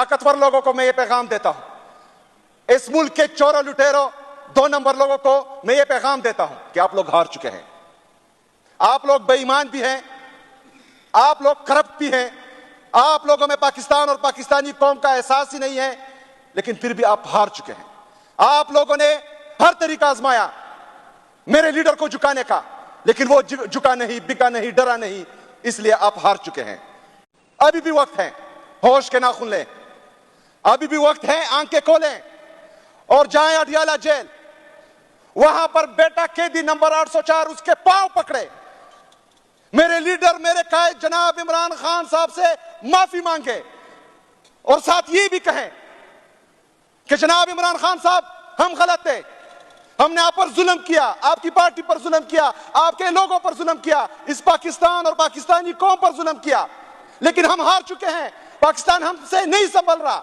ताकतवर लोगों को मैं ये पैगाम देता हूं, इस मुल्क के चोरों लुटेरों 2 नंबर लोगों को मैं ये पैगाम देता हूं कि आप लोग हार चुके हैं। आप लोग बेईमान भी हैं, आप लोग करप्ट भी हैं, आप लोगों में पाकिस्तान और पाकिस्तानी कौम का एहसास ही नहीं है, लेकिन फिर भी आप हार चुके हैं। आप लोगों ने हर तरीका आजमाया मेरे लीडर को झुकाने का, लेकिन वो झुका नहीं, बिका नहीं, डरा नहीं, इसलिए आप हार चुके हैं। अभी भी वक्त है, होश के नाखून लें, अभी भी वक्त है, आंखें खोलें और जाएं अडियाला जेल। वहां पर बेटा कैदी नंबर 804 उसके पांव पकड़े, मेरे लीडर, मेरे कायद जनाब इमरान खान साहब से माफी मांगे और साथ ये भी कहें कि जनाब इमरान खान साहब, हम गलत थे, हमने आप पर जुल्म किया, आपकी पार्टी पर जुल्म किया, आपके लोगों पर जुल्म किया, इस पाकिस्तान और पाकिस्तानी कौम पर जुल्म किया, लेकिन हम हार चुके हैं, पाकिस्तान हमसे नहीं संभल रहा।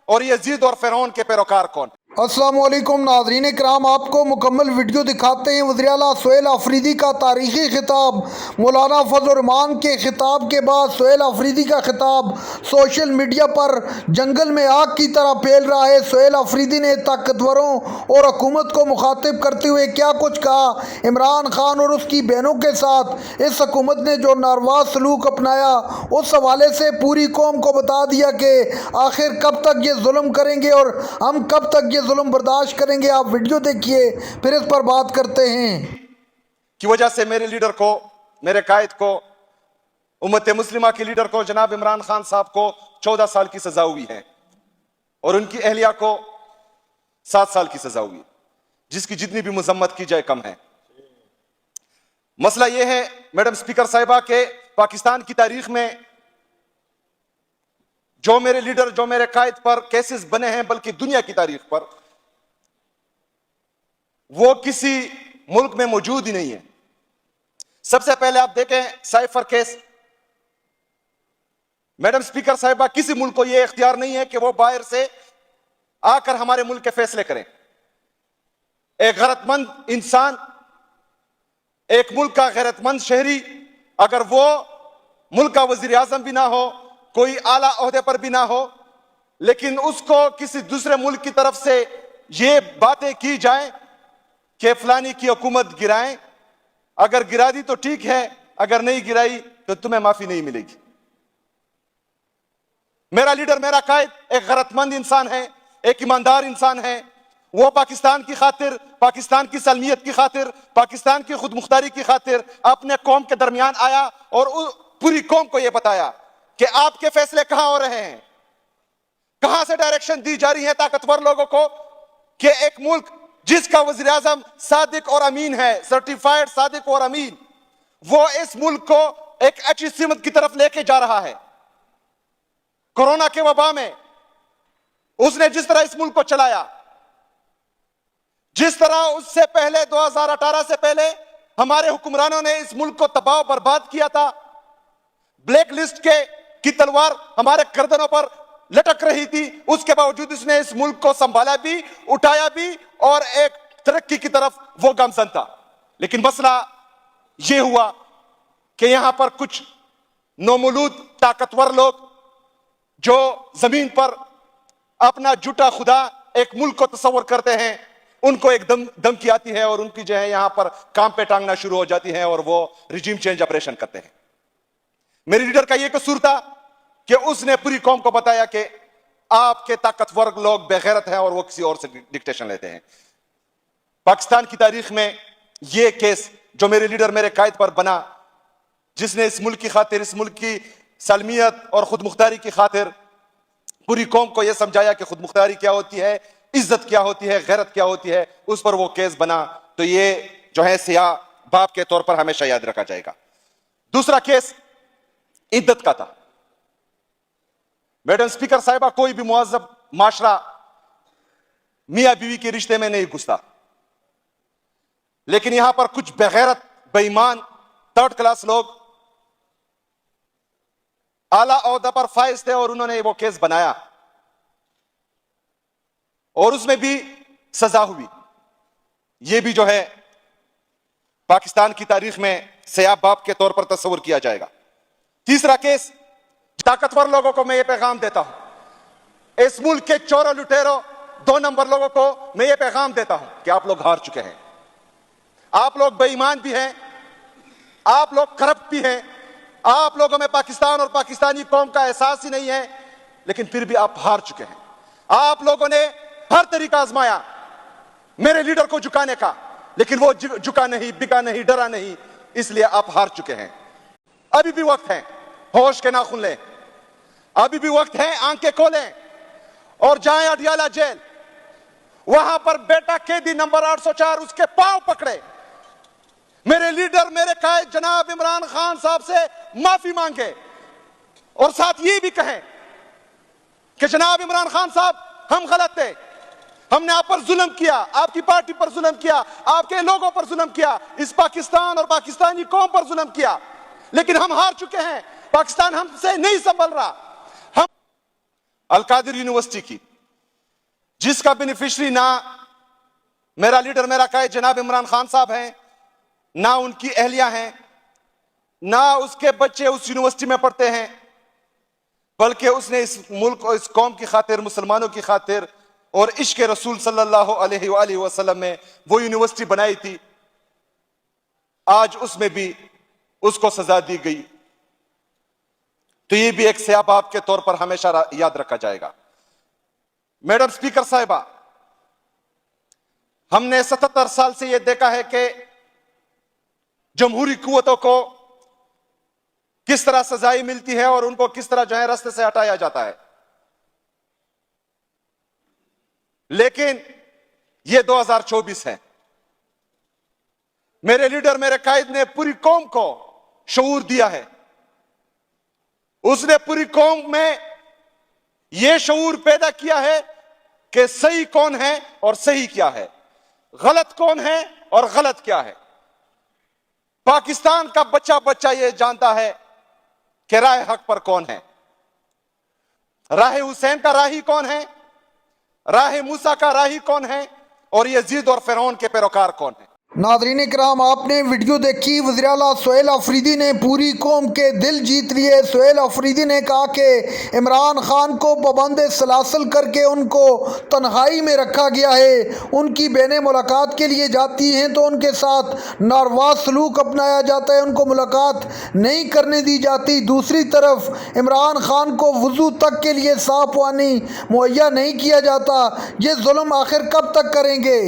और यजीद और फिरौन के पैरोकार कौन? अस्सलाम वालेकुम नाज़रीन कराम, आपको मुकम्मल वीडियो दिखाते हैं। वज़ीर आला सोहेल अफरीदी का तारीख़ी खिताब, मौलाना फजल रहमान के खिताब के बाद सोहेल अफरीदी का खिताब सोशल मीडिया पर जंगल में आग की तरह फैल रहा है। सोहेल अफरीदी ने ताकतवरों और हुकूमत को मुखातिब करते हुए क्या कुछ कहा। इमरान खान और उसकी बहनों के साथ इस हुकूमत ने जो नारवा सलूक अपनाया, उस हवाले से पूरी कौम को बता दिया कि आखिर कब तक ये जुल्म करेंगे और हम कब तक ये जुल्म बर्दाश्त करेंगे। आप वीडियो देखिए, फिर इस पर बात करते हैं। की वजह से मेरे लीडर को, मेरे कायद को, उम्मत मुस्लिमा के लीडर को, जनाब इमरान खान साहब को 14 साल की सजा हुई है और उनकी अहलिया को 7 साल की सजा हुई, जिसकी जितनी भी मजम्मत की जाए कम है। मसला यह है मैडम स्पीकर साहिबा के पाकिस्तान की तारीख में जो मेरे लीडर, जो मेरे कायद पर केसेस बने हैं, बल्कि दुनिया की तारीख पर, वो किसी मुल्क में मौजूद ही नहीं है। सबसे पहले आप देखें साइफर केस। मैडम स्पीकर साहिबा, किसी मुल्क को यह इख्तियार नहीं है कि वो बाहर से आकर हमारे मुल्क के फैसले करें। एक गैरतमंद इंसान, एक मुल्क का गैरतमंद शहरी, अगर वो मुल्क का वजीर आजम भी ना हो, कोई आला ओहदे पर भी ना हो, लेकिन उसको किसी दूसरे मुल्क की तरफ से ये बातें की जाए कि फलानी की हुकूमत गिराएं, अगर गिरा दी तो ठीक है, अगर नहीं गिराई तो तुम्हें माफी नहीं मिलेगी। मेरा लीडर, मेरा कायद एक गैरतमंद इंसान है, एक ईमानदार इंसान है। वो पाकिस्तान की खातिर, पाकिस्तान की सलमियत की खातिर, पाकिस्तान की खुद मुख्तारी की खातिर अपने कौम के दरमियान आया और पूरी कौम को यह बताया कि आपके फैसले कहां हो रहे हैं, कहां से डायरेक्शन दी जा रही है ताकतवर लोगों को कि एक मुल्क जिसका वजीर आजम सादिक और अमीन है, सर्टिफाइड सादिक और अमीन, वो इस मुल्क को एक अच्छी सिमत की तरफ लेके जा रहा है। कोरोना के वबा में उसने जिस तरह इस मुल्क को चलाया, जिस तरह उससे पहले 2018 से पहले हमारे हुक्मरानों ने इस मुल्क को तबाह बर्बाद किया था, ब्लैक लिस्ट की तलवार हमारे गर्दनों पर लटक रही थी, उसके बावजूद इसने इस मुल्क को संभाला भी, उठाया भी और एक तरक्की की तरफ वो गामजन था। लेकिन मसला यह हुआ कि यहां पर कुछ नौमूलूद ताकतवर लोग जो जमीन पर अपना झूठा खुदा एक मुल्क को तस्वर करते हैं, उनको एक धमकी आती है और उनकी जो है यहां पर काम पे टांगना शुरू हो जाती है और वो रिजीम चेंज ऑपरेशन करते हैं। मेरे लीडर का यह कसूर था कि उसने पूरी कौम को बताया कि आपके ताकतवर लोग बेगैरत हैं और वो किसी और से डिक्टेशन लेते हैं। पाकिस्तान की तारीख में यह केस जो मेरे लीडर, मेरे कायद पर बना, जिसने इस मुल्क की खातिर, इस मुल्क की सलमियत और खुद मुख्तारी की खातिर पूरी कौम को यह समझाया कि खुद मुख्तारी क्या होती है, इज्जत क्या होती है, गैरत क्या होती है, उस पर वो केस बना, तो ये जो है सियाह बाप के तौर पर हमेशा याद रखा जाएगा। दूसरा केस इद्दत का था। मैडम स्पीकर साहिबा, कोई भी मुअज्जब माशरा मियां बीवी के रिश्ते में नहीं घुसता, लेकिन यहां पर कुछ बेगैरत, बेईमान, थर्ड क्लास लोग आला ओहदा पर फाइज थे और उन्होंने वो केस बनाया और उसमें भी सजा हुई। यह भी जो है पाकिस्तान की तारीख में सियाह बाप के तौर पर तस्वर किया जाएगा। तीसरा केस, ताकतवर लोगों को मैं ये पैगाम देता हूं, इस मुल्क के चोरों लुटेरों 2 नंबर लोगों को मैं ये पैगाम देता हूं कि आप लोग हार चुके हैं। आप लोग बेईमान भी हैं, आप लोग करप्ट भी हैं, आप लोगों में पाकिस्तान और पाकिस्तानी कौम का एहसास ही नहीं है, लेकिन फिर भी आप हार चुके हैं। आप लोगों ने हर तरीका आजमाया मेरे लीडर को झुकाने का, लेकिन वो झुका नहीं, बिका नहीं, डरा नहीं, इसलिए आप हार चुके हैं। अभी भी वक्त है, होश के नाखून लें, अभी भी वक्त है, आंखें खोलें और जाएं अडियाला जेल। वहां पर बेटा कैदी नंबर 804 उसके पांव पकड़े, मेरे लीडर, मेरे कायद जनाब इमरान खान साहब से माफी मांगे और साथ ये भी कहें कि जनाब इमरान खान साहब, हम गलत थे, हमने आप पर जुल्म किया, आपकी पार्टी पर जुल्म किया, आपके लोगों पर जुल्म किया, इस पाकिस्तान और पाकिस्तानी कौम पर जुल्म किया, लेकिन हम हार चुके हैं, पाकिस्तान हमसे नहीं संभल रहा। हम अलकादिर यूनिवर्सिटी की, जिसका बेनिफिशियरी ना मेरा लीडर, मेरा कायद जनाब इमरान खान साहब हैं, ना उनकी अहलिया हैं, ना उसके बच्चे उस यूनिवर्सिटी में पढ़ते हैं, बल्कि उसने इस मुल्क और इस कौम की खातिर, मुसलमानों की खातिर और इश्क रसूल सल्लल्लाहु अलैहि वसल्लम में वो यूनिवर्सिटी बनाई थी। आज उसमें भी उसको सजा दी गई, तो ये भी एक सयाबाब के तौर पर हमेशा याद रखा जाएगा। मैडम स्पीकर साहिबा, हमने 77 साल से यह देखा है कि जमहूरी कुव्वतों को किस तरह सजाएं मिलती है और उनको किस तरह जो है रास्ते से हटाया जाता है, लेकिन यह 2024 है। मेरे लीडर, मेरे कायद ने पूरी कौम को शऊर दिया है, उसने पूरी कौम में यह शऊर पैदा किया है कि सही कौन है और सही क्या है, गलत कौन है और गलत क्या है। पाकिस्तान का बच्चा बच्चा यह जानता है कि राह हक पर कौन है, राह हुसैन का राही कौन है, राह मूसा का राही कौन है और यजीद और फिरौन के पैरोकार कौन है। नाज़रीन इकराम, आपने वीडियो देखी। वज़ीर आला सोहेल अफरीदी ने पूरी कौम के दिल जीत लिए। सोहेल अफरीदी ने कहा कि इमरान खान को पाबंद सलासल करके उनको तन्हाई में रखा गया है, उनकी बहनें मुलाकात के लिए जाती हैं तो उनके साथ नारवा सलूक अपनाया जाता है, उनको मुलाकात नहीं करने दी जाती। दूसरी तरफ इमरान खान को वज़ू तक के लिए साफ़ पानी मुहैया नहीं किया जाता। ये जुल्म आखिर कब तक करेंगे?